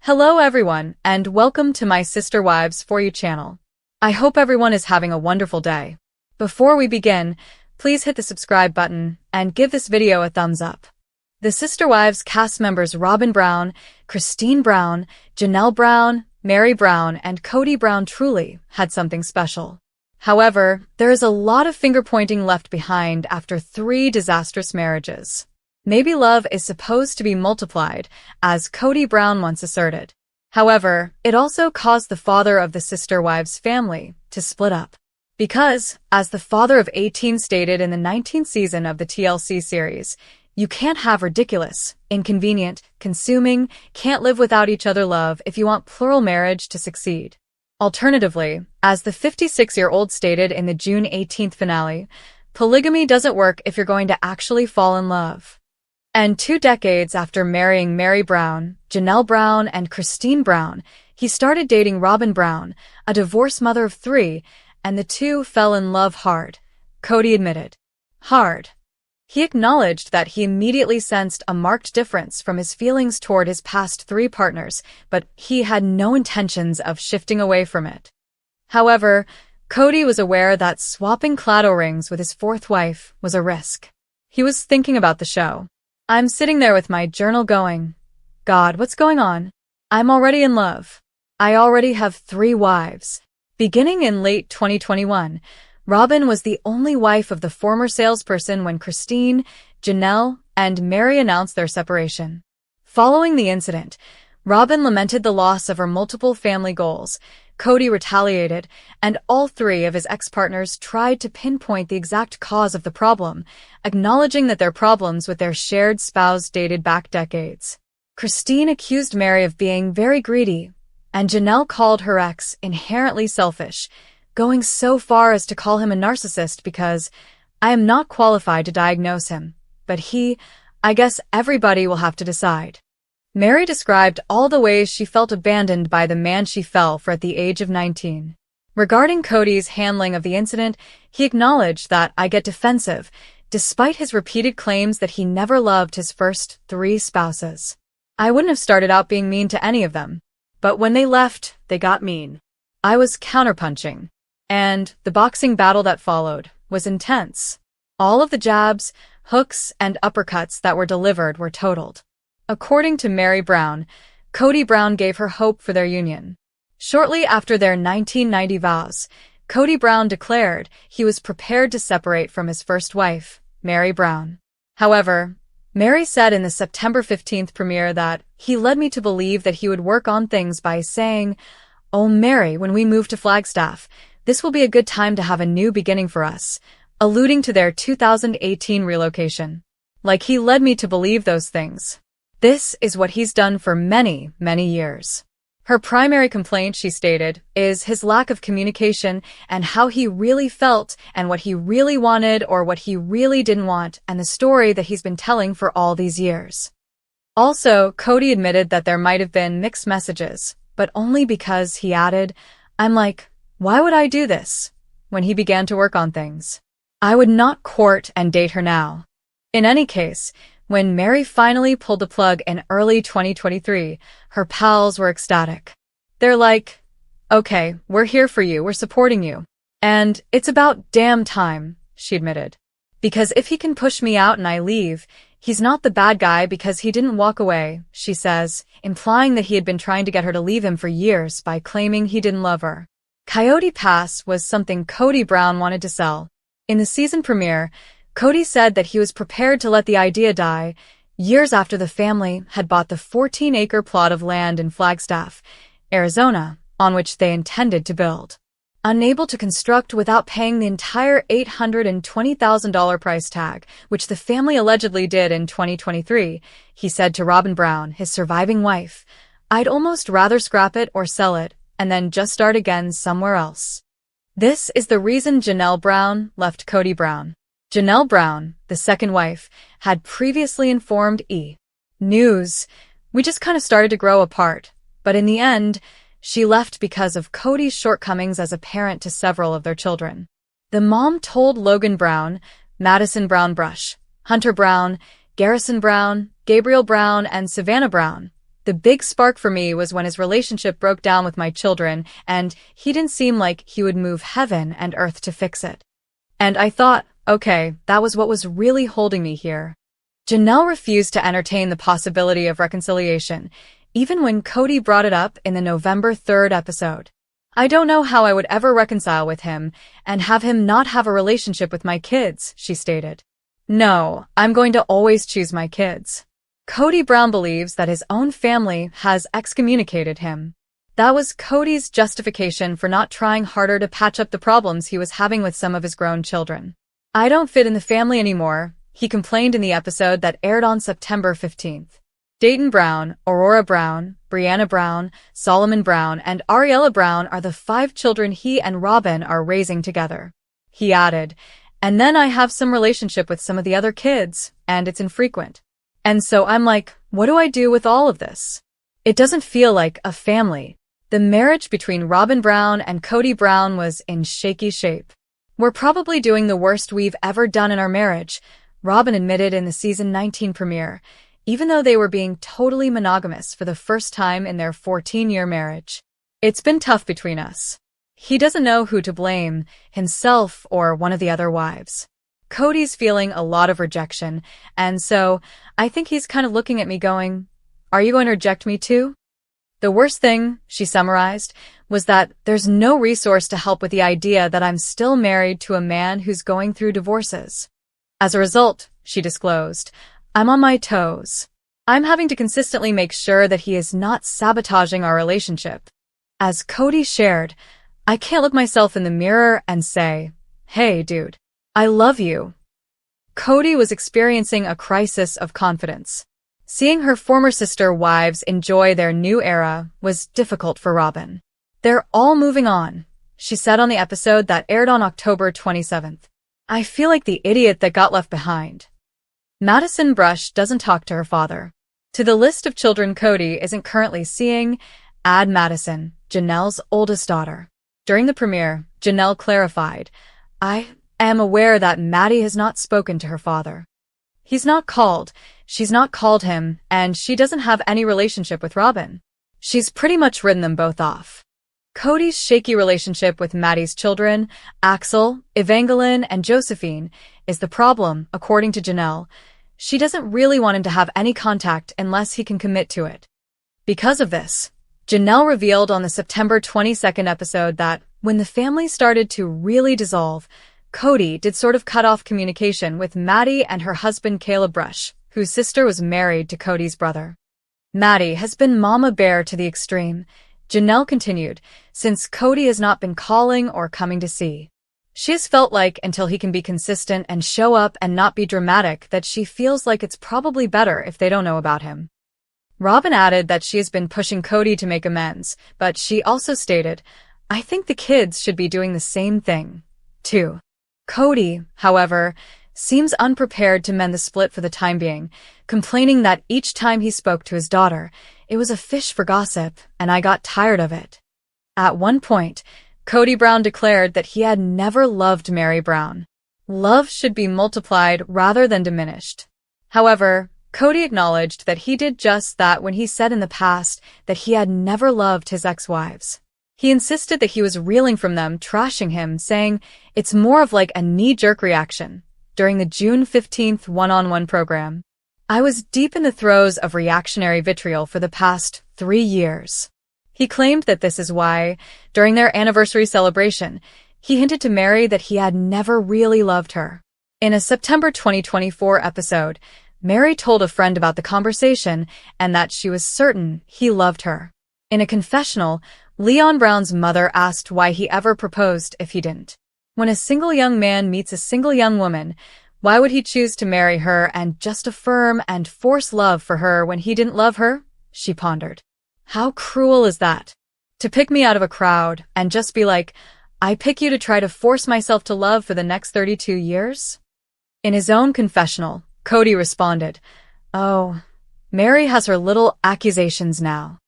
Hello everyone, and welcome to my Sister Wives For You channel. I hope everyone is having a wonderful day. Before we begin, please hit the subscribe button and give this video a thumbs up. The Sister Wives cast members ROBYN Brown, Christine Brown, Janelle Brown, Meri Brown, and Kodie Brown truly had something special. However, there is a lot of finger-pointing left behind after 3 disastrous marriages. Maybe love is supposed to be multiplied, as Kodie Brown once asserted. However, it also caused the father of the Sister Wives family to split up. Because, as the father of 18 stated in the 19th season of the TLC series, you can't have ridiculous, inconvenient, consuming, can't live without each other love if you want plural marriage to succeed. Alternatively, as the 56-year-old stated in the June 18th finale, polygamy doesn't work if you're going to actually fall in love. And 2 decades after marrying Meri Brown, Janelle Brown, and Christine Brown, he started dating ROBYN Brown, a divorced mother of 3, and the two fell in love hard. Kodie admitted. Hard. He acknowledged that he immediately sensed a marked difference from his feelings toward his past 3 partners, but he had no intentions of shifting away from it. However, Kodie was aware that swapping clado rings with his 4th wife was a risk. He was thinking about the show. I'm sitting there with my journal going, God, what's going on? I'm already in love. I already have 3 wives. Beginning in late 2021, ROBYN was the only wife of the former salesperson when Christine, Janelle, and Meri announced their separation. Following the incident, ROBYN lamented the loss of her multiple family goals. Kodie retaliated, and all 3 of his ex-partners tried to pinpoint the exact cause of the problem, acknowledging that their problems with their shared spouse dated back decades. Christine accused Meri of being very greedy, and Janelle called her ex inherently selfish, going so far as to call him a narcissist because, I am not qualified to diagnose him, but I guess everybody will have to decide. Meri described all the ways she felt abandoned by the man she fell for at the age of 19. Regarding Kodie's handling of the incident, he acknowledged that I get defensive, despite his repeated claims that he never loved his first 3 spouses. I wouldn't have started out being mean to any of them, but when they left, they got mean. I was counterpunching, and the boxing battle that followed was intense. All of the jabs, hooks, and uppercuts that were delivered were totaled. According to Meri Brown, Kodie Brown gave her hope for their union. Shortly after their 1990 vows, Kodie Brown declared he was prepared to separate from his first wife, Meri Brown. However, Meri said in the September 15th premiere that he led me to believe that he would work on things by saying, "Oh Meri, when we move to Flagstaff, this will be a good time to have a new beginning for us," alluding to their 2018 relocation. Like he led me to believe those things. This is what he's done for many, many years. Her primary complaint, she stated, is his lack of communication and how he really felt and what he really wanted or what he really didn't want and the story that he's been telling for all these years. Also, Kodie admitted that there might have been mixed messages, but only because he added, "I'm like, why would I do this?" when he began to work on things. I would not court and date her now. In any case, when Meri finally pulled the plug in early 2023, her pals were ecstatic. They're like, "Okay, we're here for you, we're supporting you. And it's about damn time," she admitted. "Because if he can push me out and I leave, he's not the bad guy because he didn't walk away," she says, implying that he had been trying to get her to leave him for years by claiming he didn't love her. COYOTE Pass was something Kodie Brown wanted to sell. In the season premiere, Kodie said that he was prepared to let the idea die years after the family had bought the 14-acre plot of land in Flagstaff, Arizona, on which they intended to build. Unable to construct without paying the entire $820,000 price tag, which the family allegedly did in 2023, he said to ROBYN Brown, his surviving wife, "I'd almost rather scrap it or sell it, and then just start again somewhere else." This is the reason Janelle Brown left Kodie Brown. Janelle Brown, the second wife, had previously informed E! News, "We just kind of started to grow apart," but in the end, she left because of Kodie's shortcomings as a parent to several of their children. The mom told Logan Brown, Madison Brown Brush, Hunter Brown, Garrison Brown, Gabriel Brown, and Savannah Brown, The big spark for me was when his relationship broke down with my children, and he didn't seem like he would move heaven and earth to fix it. And I thought, okay, that was what was really holding me here. Janelle refused to entertain the possibility of reconciliation, even when Kodie brought it up in the November 3rd episode. I don't know how I would ever reconcile with him and have him not have a relationship with my kids, she stated. No, I'm going to always choose my kids. Kodie Brown believes that his own family has excommunicated him. That was Kodie's justification for not trying harder to patch up the problems he was having with some of his grown children. I don't fit in the family anymore, he complained in the episode that aired on September 15th. Dayton Brown, Aurora Brown, Brianna Brown, Solomon Brown, and Ariella Brown are the 5 children he and ROBYN are raising together. He added, and then I have some relationship with some of the other kids, and it's infrequent. And so I'm like, what do I do with all of this? It doesn't feel like a family. The marriage between ROBYN Brown and Kodie Brown was in shaky shape. We're probably doing the worst we've ever done in our marriage, ROBYN admitted in the season 19 premiere, even though they were being totally monogamous for the first time in their 14-year marriage. It's been tough between us. He doesn't know who to blame, himself or one of the other wives. Kodie's feeling a lot of rejection, and so I think he's kind of looking at me going, are you going to reject me too? The worst thing, she summarized, was that there's no resource to help with the idea that I'm still married to a man who's going through divorces. As a result, she disclosed, I'm on my toes. I'm having to consistently make sure that he is not sabotaging our relationship. As Kodie shared, I can't look myself in the mirror and say, hey, dude, I love you. Kodie was experiencing a crisis of confidence. Seeing her former sister wives enjoy their new era was difficult for ROBYN. They're all moving on, she said on the episode that aired on October 27th. I feel like the idiot that got left behind. Madison Brush doesn't talk to her father. To the list of children Kodie isn't currently seeing, add Madison, Janelle's oldest daughter. During the premiere, Janelle clarified, I am aware that Maddie has not spoken to her father. She's not called him, and she doesn't have any relationship with ROBYN. She's pretty much written them both off. Kodie's shaky relationship with Maddie's children, Axel, Evangeline, and Josephine, is the problem, according to Janelle. She doesn't really want him to have any contact unless he can commit to it. Because of this, Janelle revealed on the September 22nd episode that when the family started to really dissolve, Kodie did sort of cut off communication with Maddie and her husband Caleb Brush, whose sister was married to Kodie's brother. Maddie has been mama bear to the extreme, Janelle continued, since Kodie has not been calling or coming to see. She has felt like until he can be consistent and show up and not be dramatic that she feels like it's probably better if they don't know about him. ROBYN added that she has been pushing Kodie to make amends, but she also stated, I think the kids should be doing the same thing, too. Kodie, however, seems unprepared to mend the split for the time being, complaining that each time he spoke to his daughter, it was a fish for gossip, and I got tired of it. At one point, Kodie Brown declared that he had never loved Meri Brown. Love should be multiplied rather than diminished. However, Kodie acknowledged that he did just that when he said in the past that he had never loved his ex-wives. He insisted that he was reeling from them trashing him, saying, it's more of like a knee-jerk reaction. During the June 15th one-on-one program, I was deep in the throes of reactionary vitriol for the past 3 years. He claimed that this is why, during their anniversary celebration, he hinted to Meri that he had never really loved her. In a September 2024 episode, Meri told a friend about the conversation and that she was certain he loved her. In a confessional, Leon Brown's mother asked why he ever proposed if he didn't. When a single young man meets a single young woman, why would he choose to marry her and just affirm and force love for her when he didn't love her? She pondered. How cruel is that? To pick me out of a crowd and just be like, I pick you to try to force myself to love for the next 32 years? In his own confessional, Kodie responded, oh, Meri has her little accusations now.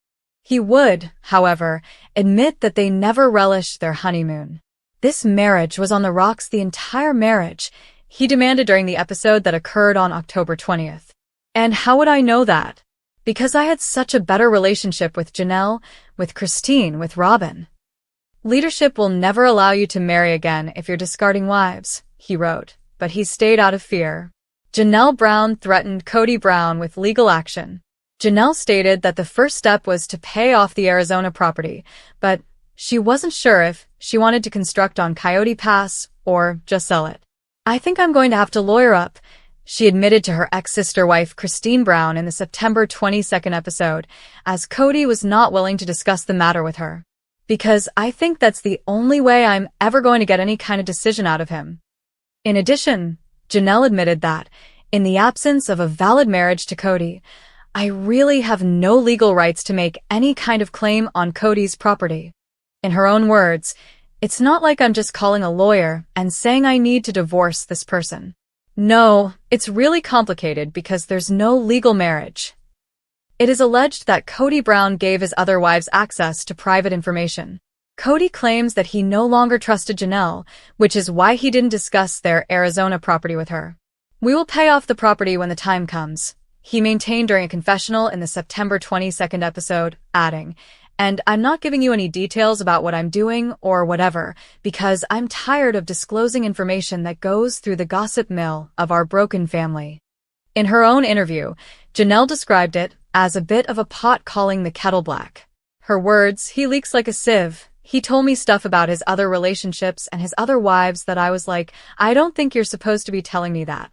He would, however, admit that they never relished their honeymoon. This marriage was on the rocks the entire marriage, he demanded during the episode that occurred on October 20th. And how would I know that? Because I had such a better relationship with Janelle, with Christine, with ROBYN. Leadership will never allow you to marry again if you're discarding wives, he wrote, but he stayed out of fear. Janelle Brown threatened Kodie Brown with legal action. Janelle stated that the first step was to pay off the Arizona property, but she wasn't sure if she wanted to construct on COYOTE Pass or just sell it. I think I'm going to have to lawyer up, she admitted to her ex-sister wife Christine Brown in the September 22nd episode, as Kodie was not willing to discuss the matter with her. Because I think that's the only way I'm ever going to get any kind of decision out of him. In addition, Janelle admitted that, in the absence of a valid marriage to Kodie, I really have no legal rights to make any kind of claim on Kodie's property. In her own words, it's not like I'm just calling a lawyer and saying I need to divorce this person. No, it's really complicated because there's no legal marriage. It is alleged that Kodie Brown gave his other wives access to private information. Kodie claims that he no longer trusted Janelle, which is why he didn't discuss their Arizona property with her. We will pay off the property when the time comes, he maintained during a confessional in the September 22nd episode, adding, and I'm not giving you any details about what I'm doing or whatever, because I'm tired of disclosing information that goes through the gossip mill of our broken family. In her own interview, Janelle described it as a bit of a pot calling the kettle black. Her words, he leaks like a sieve. He told me stuff about his other relationships and his other wives that I was like, I don't think you're supposed to be telling me that.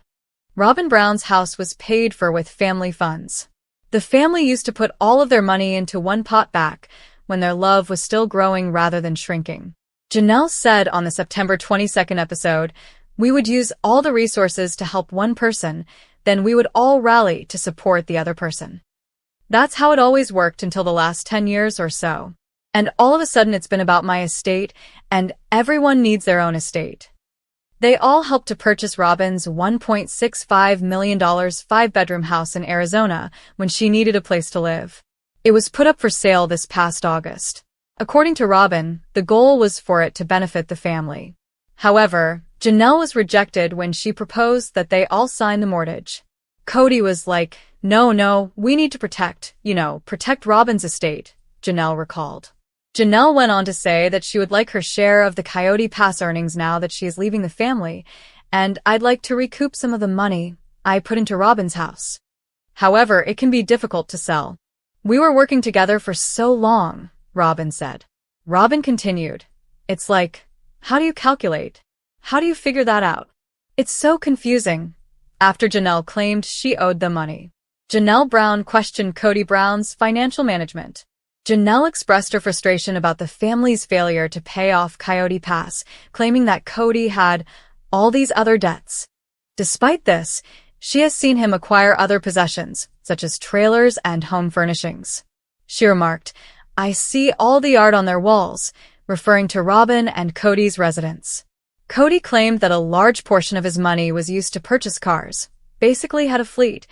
ROBYN Brown's house was paid for with family funds. The family used to put all of their money into one pot back when their love was still growing rather than shrinking. Janelle said on the September 22nd episode, we would use all the resources to help one person, then we would all rally to support the other person. That's how it always worked until the last 10 years or so. And all of a sudden it's been about my estate, and everyone needs their own estate. They all helped to purchase ROBYN's $1.65 million 5-bedroom house in Arizona when she needed a place to live. It was put up for sale this past August. According to ROBYN, the goal was for it to benefit the family. However, Janelle was rejected when she proposed that they all sign the mortgage. Kodie was like, no, we need to protect ROBYN's estate, Janelle recalled. Janelle went on to say that she would like her share of the COYOTE Pass earnings now that she is leaving the family, and I'd like to recoup some of the money I put into ROBYN's house. However, it can be difficult to sell. We were working together for so long, ROBYN said. ROBYN continued, it's like, how do you calculate? How do you figure that out? It's so confusing. After Janelle claimed she owed them money, Janelle Brown questioned Kodie Brown's financial management. Janelle expressed her frustration about the family's failure to pay off COYOTE Pass, claiming that Kodie had all these other debts. Despite this, she has seen him acquire other possessions, such as trailers and home furnishings. She remarked, I see all the art on their walls, referring to ROBYN and Kodie's residence. Kodie claimed that a large portion of his money was used to purchase cars, basically had a fleet,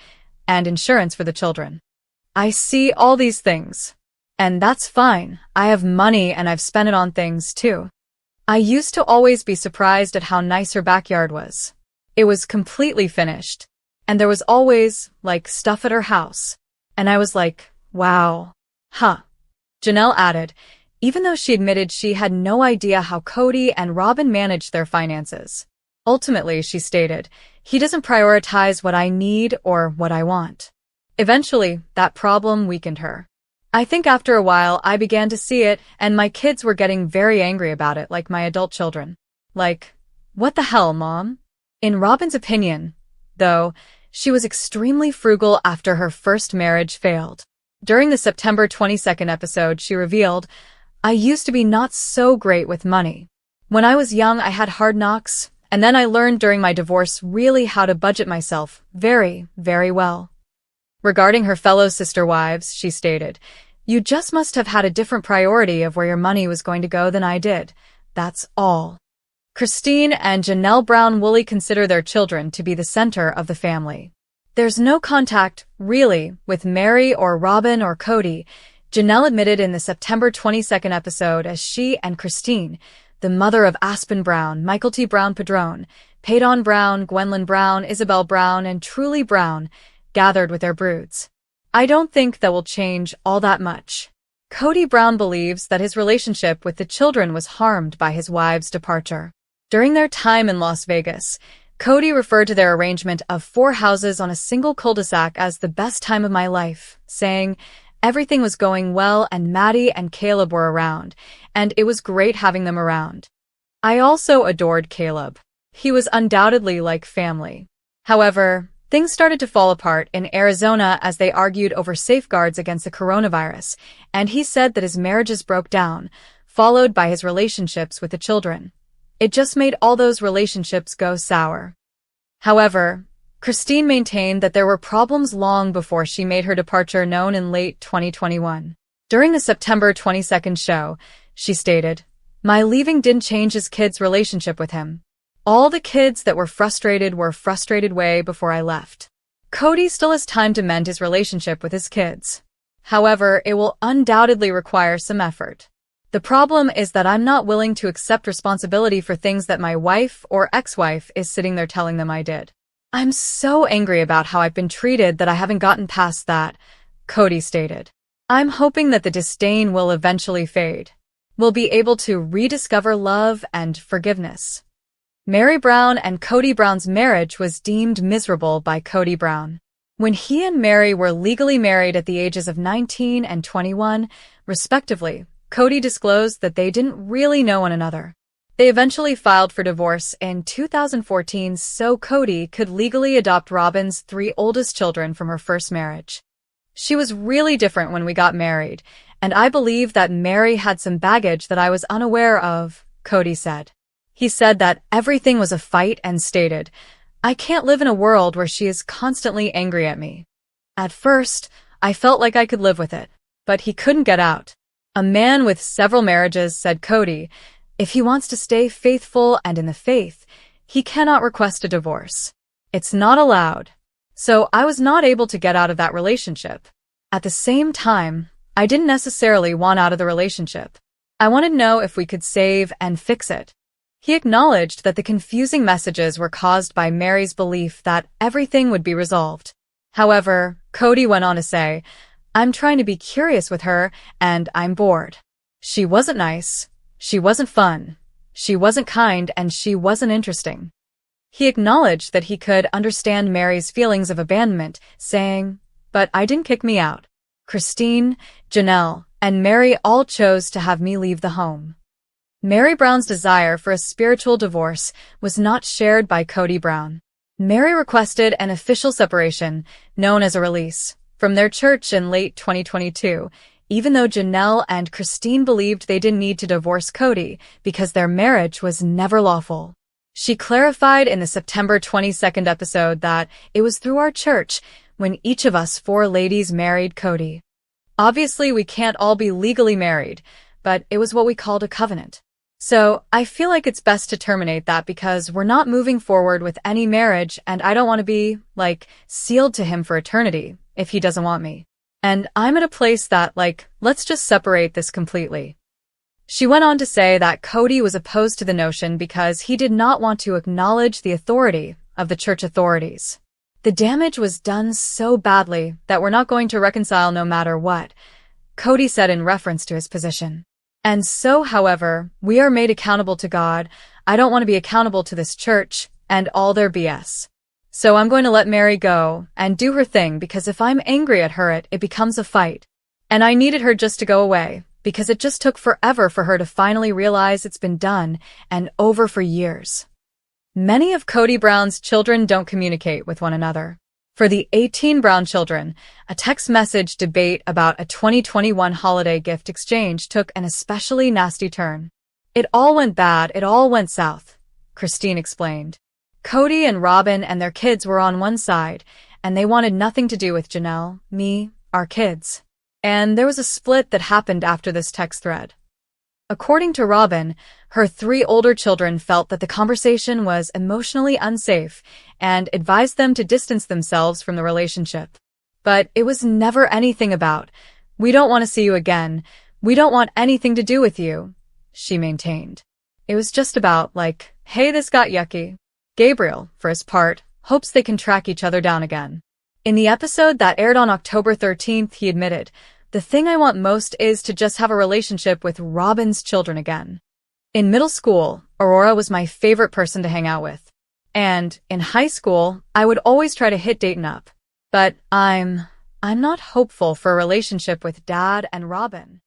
and insurance for the children. I see all these things. And that's fine. I have money and I've spent it on things too. I used to always be surprised at how nice her backyard was. It was completely finished. And there was always, stuff at her house. And I was like, wow. Huh. Janelle added, even though she admitted she had no idea how Kodie and ROBYN managed their finances. Ultimately, she stated, he doesn't prioritize what I need or what I want. Eventually, that problem weakened her. I think after a while I began to see it, and my kids were getting very angry about it, like my adult children. Like, what the hell, Mom? In ROBYN's opinion, though, she was extremely frugal after her first marriage failed. During the September 22nd episode, she revealed, I used to be not so great with money. When I was young, I had hard knocks, and then I learned during my divorce really how to budget myself very, very well. Regarding her fellow sister wives, she stated, you just must have had a different priority of where your money was going to go than I did. That's all. Christine and Janelle Brown Woolley consider their children to be the center of the family. There's no contact, really, with Meri or ROBYN or Kodie, Janelle admitted in the September 22nd episode as she and Christine, the mother of Aspen Brown, Michael T. Brown Padron, Paydon Brown, Gwendolyn Brown, Isabel Brown, and Truly Brown, gathered with their broods. I don't think that will change all that much. Kodie Brown believes that his relationship with the children was harmed by his wife's departure. During their time in Las Vegas, Kodie referred to their arrangement of 4 houses on a single cul-de-sac as the best time of my life, saying, "Everything was going well and Maddie and Caleb were around, and it was great having them around. I also adored Caleb. He was undoubtedly like family." However, things started to fall apart in Arizona as they argued over safeguards against the coronavirus, and he said that his marriages broke down, followed by his relationships with the children. It just made all those relationships go sour. However, Christine maintained that there were problems long before she made her departure known in late 2021. During the September 22nd show, she stated, "My leaving didn't change his kids' relationship with him. All the kids that were frustrated way before I left. Kodie still has time to mend his relationship with his kids. However, it will undoubtedly require some effort. The problem is that I'm not willing to accept responsibility for things that my wife or ex-wife is sitting there telling them I did. I'm so angry about how I've been treated that I haven't gotten past that," Kodie stated. "I'm hoping that the disdain will eventually fade. We'll be able to rediscover love and forgiveness." Meri Brown and Kodie Brown's marriage was deemed miserable by Kodie Brown. When he and Meri were legally married at the ages of 19 and 21, respectively, Kodie disclosed that they didn't really know one another. They eventually filed for divorce in 2014 so Kodie could legally adopt ROBYN's 3 oldest children from her first marriage. "She was really different when we got married, and I believe that Meri had some baggage that I was unaware of," Kodie said. He said that everything was a fight and stated, "I can't live in a world where she is constantly angry at me. At first, I felt like I could live with it, but he couldn't get out." A man with several marriages said Kodie, "If he wants to stay faithful and in the faith, he cannot request a divorce. It's not allowed. So I was not able to get out of that relationship. At the same time, I didn't necessarily want out of the relationship. I wanted to know if we could save and fix it." He acknowledged that the confusing messages were caused by Meri's belief that everything would be resolved. However, Kodie went on to say, "I'm trying to be curious with her, and I'm bored. She wasn't nice, she wasn't fun, she wasn't kind, and she wasn't interesting." He acknowledged that he could understand Meri's feelings of abandonment, saying, "But I didn't kick me out. Christine, Janelle, and Meri all chose to have me leave the home." Meri Brown's desire for a spiritual divorce was not shared by Kodie Brown. Meri requested an official separation, known as a release, from their church in late 2022, even though Janelle and Christine believed they didn't need to divorce Kodie because their marriage was never lawful. She clarified in the September 22nd episode that it was through our church when each of us 4 ladies married Kodie. Obviously, we can't all be legally married, but it was what we called a covenant. So I feel like it's best to terminate that because we're not moving forward with any marriage and I don't want to be, sealed to him for eternity if he doesn't want me. And I'm at a place that, let's just separate this completely. She went on to say that Kodie was opposed to the notion because he did not want to acknowledge the authority of the church authorities. The damage was done so badly that we're not going to reconcile no matter what, Kodie said in reference to his position. And so, however, we are made accountable to God. I don't want to be accountable to this church and all their BS. So I'm going to let Meri go and do her thing because if I'm angry at her, it becomes a fight. And I needed her just to go away because it just took forever for her to finally realize it's been done and over for years. Many of Kodie Brown's children don't communicate with one another. For the 18 Brown children, a text message debate about a 2021 holiday gift exchange took an especially nasty turn. "It all went bad, it all went south," Christine explained. Kodie and ROBYN and their kids were on one side, and they wanted nothing to do with Janelle, me, our kids. And there was a split that happened after this text thread. According to ROBYN, her 3 older children felt that the conversation was emotionally unsafe and advised them to distance themselves from the relationship. But it was never anything about, "We don't want to see you again, we don't want anything to do with you," she maintained. It was just about, "Hey, this got yucky." Gabriel, for his part, hopes they can track each other down again. In the episode that aired on October 13th, he admitted, "The thing I want most is to just have a relationship with ROBYN's children again." In middle school, Aurora was my favorite person to hang out with. And in high school, I would always try to hit Dayton up. But I'm not hopeful for a relationship with Dad and ROBYN.